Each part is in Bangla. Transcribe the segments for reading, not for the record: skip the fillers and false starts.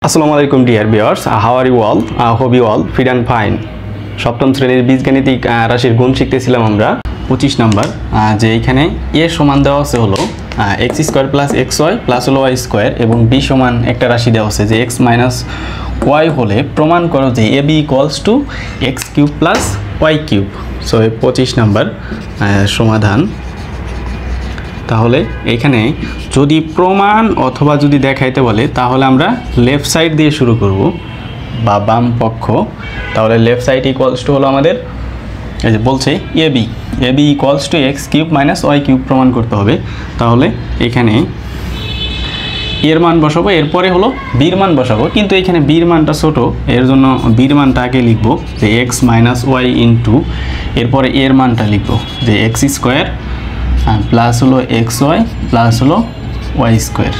আসসালামু আলাইকুম dear viewers, how are you all? Hope you all fit and fine. সপ্তম শ্রেণীর বীজগাণিতিক রাশির গুণ শিখতেছিলাম আমরা 25 নম্বর। যে এখানে এ সমান দেওয়া আছে হলো x square plus x y plus হলো ওয়াই স্কোয়ার এবং বি সমান একটা রাশি দেওয়া আছে যে এক্স মাইনাস ওয়াই হলে প্রমাণ করো যে A B equals to x cube plus y cube. So 25 number সমাধান। তাহলে এখানে যদি প্রমাণ অথবা যদি দেখাইতে বলে তাহলে আমরা লেফট সাইড দিয়ে শুরু করব বা বাম পক্ষ। তাহলে লেফট সাইড ইকুয়ালস টু হলো আমাদের এই যে বলছে A B equals to x cube minus y cube প্রমাণ করতে হবে। তাহলে এখানে এর মান বসাবো, এরপরে হলো বির মান বসাবো, কিন্তু এখানে বির মানটা ছোটো, এর জন্য বির মানটা আগে লিখবো যে এক্স মাইনাস ওয়াই ইন্টু এরপরে এর মানটা লিখবো যে এক্স স্কোয়ার প্লাস হলো এক্স ওয়াই প্লাস হলো ওয়াই স্কোয়ার।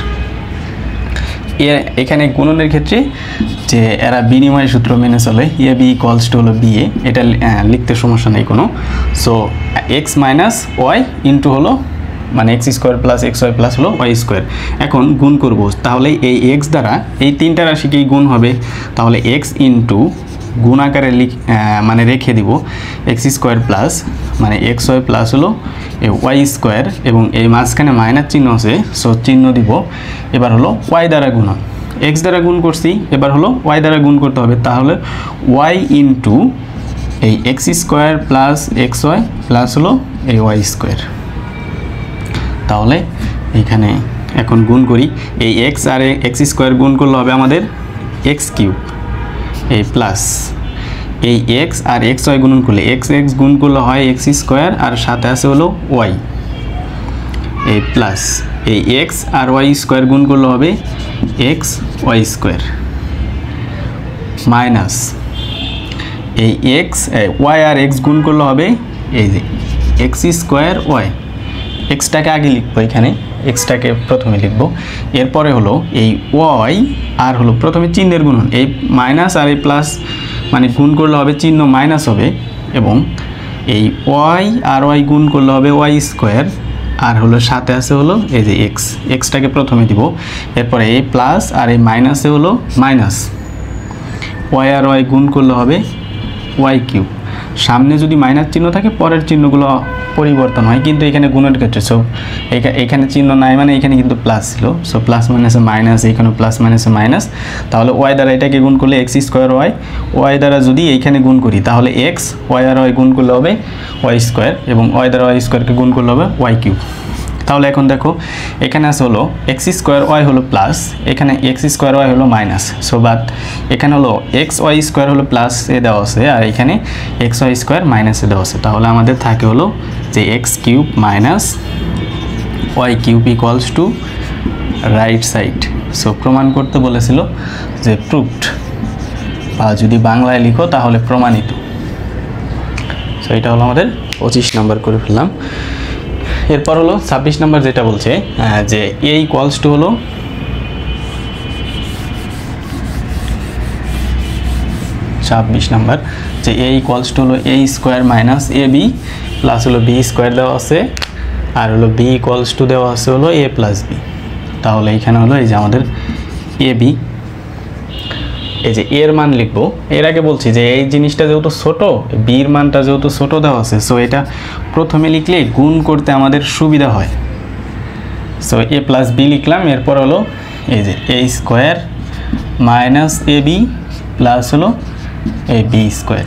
এখানে গুণনের ক্ষেত্রে যে এরা বিনিময় সূত্র মেনে চলে, এ বি ইকুয়ালস টু হলো বি এ, এটা লিখতে সমস্যা নেই কোনো। So x minus y into হলো মানে x square plus x y plus হলো ওয়াই স্কোয়ার। এখন গুণ করব, তাহলে এই এক্স দ্বারা এই তিনটা রাশিকেই গুণ হবে। তাহলে এক্স ইন্টু গুণ আকারে মানে রেখে দিব এক্স স্কোয়ার প্লাস মানে এক্স ওয়াই প্লাস হলো ওয়াই স্কোয়ার এবং এই মাঝখানে মাইনাস চিহ্ন আছে, সো চিহ্ন দিব। এবার হলো ওয়াই দ্বারা গুণ, এক্স দ্বারা গুণ করছি, এবার হলো ওয়াই দ্বারা গুণ করতে হবে। তাহলে ওয়াই ইন্টু এই x square plus x y plus হলো এই ওয়াই স্কোয়ার। তাহলে এখানে এখন গুণ করি, এই এক্স আর এক্স স্কোয়ার গুণ করলে হবে আমাদের এক্স কিউব, এই প্লাস এই এক্স আর এক্স ওয়াই গুণ করলে এক্স এক্স গুণ করলে হয় এক্স স্কোয়ার আর সাথে আছে হলো ওয়াই, এই প্লাস এই এক্স আর ওয়াই স্কোয়ার গুণ করলে হবে এক্স ওয়াই স্কোয়ার মাইনাস এই এক্স ওয়াই আর এক্স গুণ করলে হবে এই যে এক্স স্কোয়ার ওয়াই। এক্সটাকে আগে লিখবো, এখানে এক্সটাকে প্রথমে লিখবো, এরপরে হলো এই ওয়াই আর হলো প্রথমে চিহ্নের গুণন, এই মাইনাস আর এই প্লাস মানে গুণ করলে হবে চিহ্ন মাইনাস হবে এবং এই ওয়াই আর ওয়াই গুণ করলে হবে ওয়াই স্কোয়ার আর হলো সাথে আছে হলো এই যে এক্স, এক্সটাকে প্রথমে দিব, এরপরে এই প্লাস আর এই মাইনাসে হলো মাইনাস, ওয়াই আর ওয়াই গুণ করলে হবে ওয়াই কিউব। সামনে যদি মাইনাস চিহ্ন থাকে পরের চিহ্নগুলো পরিবর্তন হয়, কিন্তু এখানে গুণের ক্ষেত্রে সো এখানে চিহ্ন নাই মানে এখানে কিন্তু প্লাস ছিল, সো প্লাস মাইনাসে মাইনাস, এখানে প্লাস মাইনাসে মাইনাস। তাহলে ওয়াই দ্বারা এটাকে গুণ করলে এক্স স্কোয়ার ওয়াই, ওয়াই দ্বারা যদি এইখানে গুণ করি তাহলে এক্স, ওয়াই আর ওয়াই গুণ করলে হবে ওয়াই স্কোয়ার এবং ওয়াই দ্বারা ওয়াই স্কোয়ারকে গুণ করলে হবে ওয়াই কিউব। তাহলে এখন দেখো এখানে আছে হলো এক্স স্কোয়ার ওয়াই হলো প্লাস, এখানে এক্স স্কোয়ার ওয়াই হলো মাইনাস, সো বাদ এখানে হলো এক্স ওয়াই স্কোয়ার হলো প্লাস এ দেওয়া আছে আর এখানে এক্স ওয়াই স্কোয়ার মাইনাস এ দেওয়া আছে। তাহলে আমাদের থাকে হলো যে x cube minus y cube equals to right side. So প্রমাণ করতে বলেছিল যে প্রুভড, বা যদি বাংলায় লিখো তাহলে প্রমাণিত। সো এটা হলো আমাদের 25 নম্বর করে ফেললাম। এরপর হলো 26 নম্বর, যেটা বলছে যে এ ইকুয়ালস টু হলো 26 নম্বর যে এ ইকুয়ালস টু হলো এ square minus A B plus হলো বি স্কোয়ার দেওয়া আছে আর হলো বি ইকুয়ালস টু দেওয়া আছে হলো এ প্লাস বি। তাহলে এখানে হলো এই যে আমাদের এ বি, এই যে এর মান লিখবো। এর আগে বলছি যে এই জিনিসটা যেহেতু ছোট, বির মানটা যেহেতু ছোট দেওয়া আছে, সো এটা প্রথমে লিখলে গুণ করতে আমাদের সুবিধা হয়। সো এ প্লাস বি লিখলাম, এরপর হলো এই যে এ square minus A B plus হলো এ বি স্কোয়ার।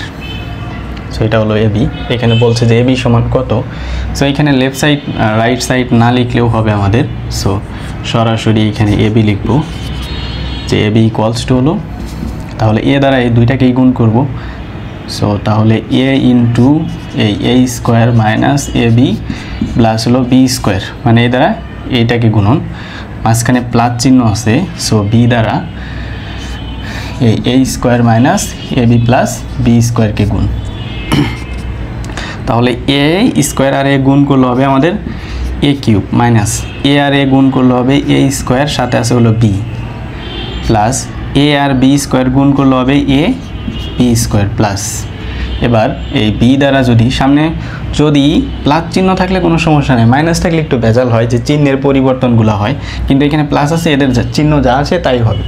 সো এটা হলো এ বি। এখানে বলছে যে এ বি সমান কত, সো এখানে লেফট সাইড রাইট সাইড না লিখলেও হবে আমাদের। সো সরাসরি এখানে এ বি লিখবো যে এ বি ইকুয়ালস টু হলো, তাহলে এ দ্বারা এই দুইটাকেই গুণ করব। সো তাহলে এ ইন্টু এই এ square minus A B plus হলো বি স্কোয়ার, মানে এ দ্বারা এইটাকে গুণন, মাঝখানে প্লাস চিহ্ন আছে, সো বি দ্বারা এই এ square minus A B plus B স্কোয়ারকে গুণ। তাহলে এ স্কোয়ার আর এ গুণ করলে হবে আমাদের এ কিউব মাইনাস এ আর এ গুণ করলে হবে এ স্কোয়ার সাথে আছে হলো বি প্লাস এ আর বি স্কোয়ার গুণ করলে হবে এ বি স্কোয়ার প্লাস। এবার এই বি দ্বারা যদি সামনে যদি প্লাস চিহ্ন থাকলে কোনো সমস্যা নেই, মাইনাস থাকলে একটু ভেজাল হয় যে চিহ্নের পরিবর্তনগুলো হয়, কিন্তু এখানে প্লাস আছে, এদের চিহ্ন যা আছে তাই হবে।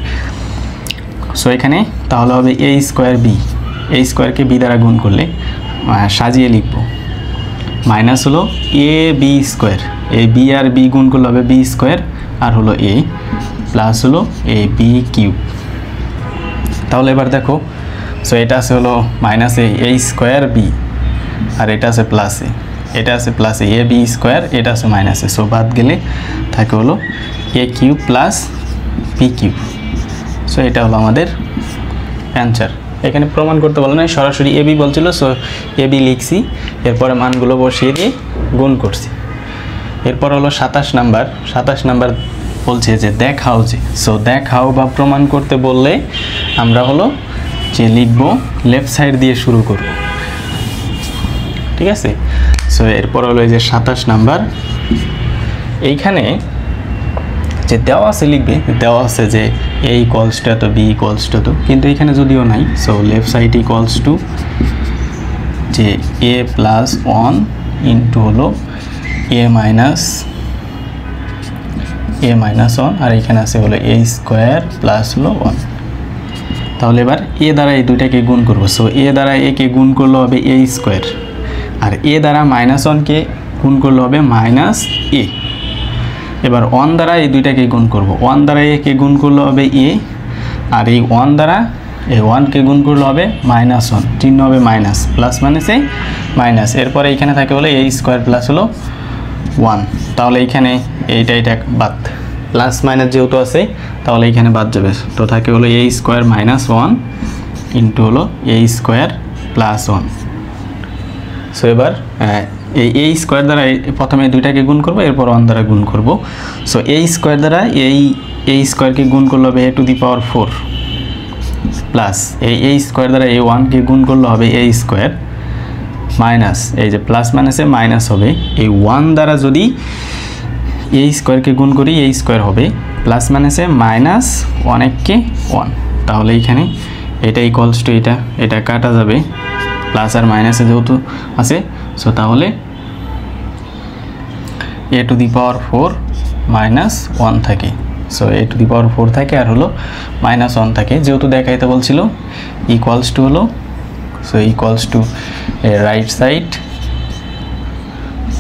সো এখানে তাহলে হবে এ স্কোয়ার বি, এ স্কোয়ারকে বি দ্বারা গুণ করলে সাজিয়ে লিখব মাইনাস হলো A B square, A B R B গুণ করলে হবে বি স্কোয়ার আর হলো এ প্লাস হলো এ বি কিউব। তাহলে এবার দেখো, সো এটা আছে হলো মাইনাস এ স্কোয়ার বি আর এটা আছে প্লাস এ, এটা আছে প্লাস এ বি স্কোয়ার, এটা আছে মাইনাস এ, সো বাদ গেলে থাকে হলো A cube plus B cube. So এটা হলো আমাদের অ্যান্সার। এখানে প্রমাণ করতে বলে না, সরাসরি এ বি বলছিল, সো এ বি লিখছি, এরপরে মানগুলো বসিয়ে দিয়ে গুণ করছি। এরপর হলো 27 নাম্বার। 27 নাম্বার বলছে যে দেখাও যে, সো দেখাও বা প্রমাণ করতে বললে আমরা হলো যে লিখব লেফট সাইড দিয়ে শুরু করব, ঠিক আছে। সো এরপর হলো এই যে 27 নাম্বার, এইখানে যে দেওয়া আছে লিখবে, দেওয়া আছে যে এ ইকুয়ালস টু এত, বি ইকুয়ালস টু এত, কিন্তু এখানে যদিও নাই, so left side equals two যে এ প্লাস 1 ইন্টু হলো এ মাইনাস 1 আর এখানে আছে হলো এ স্কোয়ার প্লাস হলো 1। তাহলে এবার এ দ্বারা এই দুইটাকে গুণ করবো, সো এ দ্বারা এ কে গুণ করলে হবে এ স্কোয়ার আর এ দ্বারা -1কে গুণ করলে হবে মাইনাস এ। এবার 1 দ্বারা এই দুইটাকে গুণ করব, 1 দ্বারা এ কে গুণ করলে হবে এ আর এই 1 দ্বারা এই 1কে গুণ করলে হবে -1, চিহ্ন হবে মাইনাস, প্লাস মাইনাসে মাইনাস। এরপরে এইখানে থাকে হলো এ স্কোয়ার প্লাস হলো 1, তাহলে এইখানে এইটা বাদ, প্লাস মাইনাস যেহেতু আছে তাহলে এইখানে বাদ যাবে, তো থাকে হলো এ স্কোয়ার -1 ইন্টু হলো এ স্কোয়ার প্লাস 1। সো এবার এই এ স্কোয়ার দ্বারা প্রথমে দুইটাকে গুণ করব, এরপর 1 দ্বারা গুণ করব। সো এ স্কোয়ার দ্বারা এই স্কোয়ারকে গুণ করলে হবে এ টু দি পাওয়ার 4 প্লাস এই স্কোয়ার দ্বারা এই 1কে গুণ করলে হবে এ স্কোয়ার মাইনাস, এই যে প্লাস মাইনাসে মাইনাস হবে, এই 1 দ্বারা যদি এই স্কোয়ারকে গুণ করি এই স্কোয়ার হবে, প্লাস মাইনাসে মাইনাস 1কে 1, তাহলে এইখানে এটা ইকুয়ালস টু এটা কাটা যাবে, প্লাস আর মাইনাসে যেহেতু আছে, সো তাহলে এ টু দি পাওয়ার 4 -1 থাকে, so A two the power 4 থাকে আর হলো -1 থাকে, যেহেতু দেখাইতে বলছিল ইকুয়ালস টু হলো, so equals to right side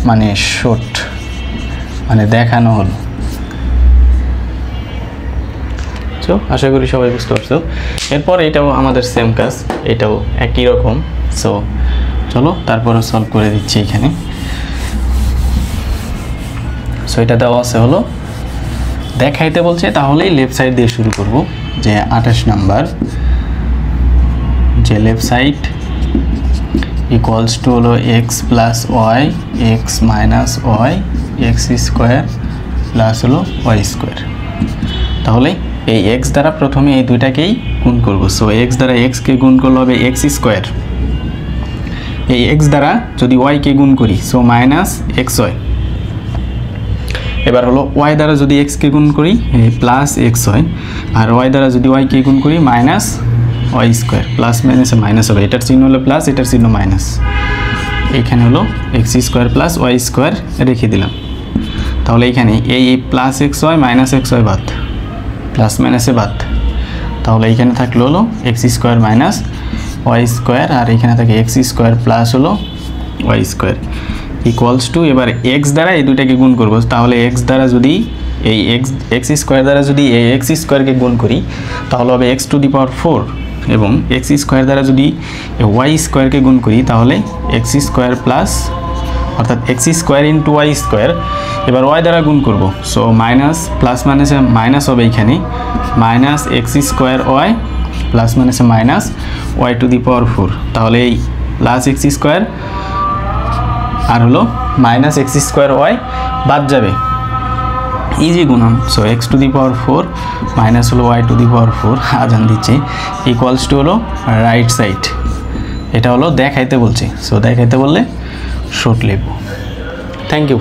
মানে শর্ট মানে দেখানো হলো। সো আশা করি সবাই বুঝতে পারছো। এরপর এটাও আমাদের সেম কাজ, এটাও একই রকম। সো চলো তারপরে সলভ করে দিচ্ছি এখানে। সো এটা দেওয়া আছে হলো দেখাইতে বলছে, তাহলেই লেফট সাইড দিয়ে শুরু করব। যে 28 নাম্বার, যে লেফট সাইড ইকুয়ালস টু হলো x plus y x minus y x square plus হলো ওয়াই স্কোয়ার। তাহলে এই এক্স দ্বারা প্রথমে এই দুইটাকেই গুণ করব। সো এক্স দ্বারা এক্সকে গুণ করলে হবে এক্স স্কোয়ার, এই এক্স দ্বারা যদি ওয়াইকে গুণ করি সো মাইনাস এক্স ওয়াই। এবার হলো ওয়াই দ্বারা যদি এক্সকে গুণ করি প্লাস এক্স ওয়াই, আর ওয়াই দ্বারা যদি ওয়াইকে গুণ করি মাইনাস ওয়াই স্কোয়ার, প্লাস মাইনাসে মাইনাস হবে, এটার চিহ্ন হলো প্লাস, এটার চিহ্ন মাইনাস। এইখানে হলো x square plus y square রেখে দিলাম। তাহলে এইখানে এই plus x y minus x y বাদ, প্লাস মাইনাসে বাদ, তাহলে এইখানে থাকলো হলো x square minus y square, আর এখানে থাকে এক্স স্কোয়ার প্লাস হলো ওয়াই স্কোয়ার ইকুয়ালস টু, এবার এক্স দ্বারা এই দুইটাকে গুণ করবো। তাহলে এক্স দ্বারা যদি এই এক্স স্কোয়ার দ্বারা যদি এই এক্স স্কোয়ারকে গুণ করি তাহলে হবে এক্স টু দি পাওয়ার 4, এবং এক্স স্কোয়ার দ্বারা যদি ওয়াই স্কোয়ারকে গুণ করি তাহলে এক্স স্কোয়ার প্লাস অর্থাৎ x square into y square. এবার ওয়াই দ্বারা গুণ করব, সো মাইনাস প্লাস মাইনাসে মাইনাস হবে, এইখানে minus x square y plus মাইনাসে minus y to the power 4। তাহলে এই প্লাস এক্স স্কোয়ার আর হলো মাইনাস এক্স স্কোয়ার ওয়াই বাদ যাবে, ইজি গুণন। So x to the power 4 minus হলো ওয়াই টু দি পাওয়ার 4 আজান দিচ্ছে ইকুয়ালস টু হলো রাইট সাইড। এটা হলো দেখাইতে বলছে, সো দেখাইতে বললে শর্ট লিখব। Thank you.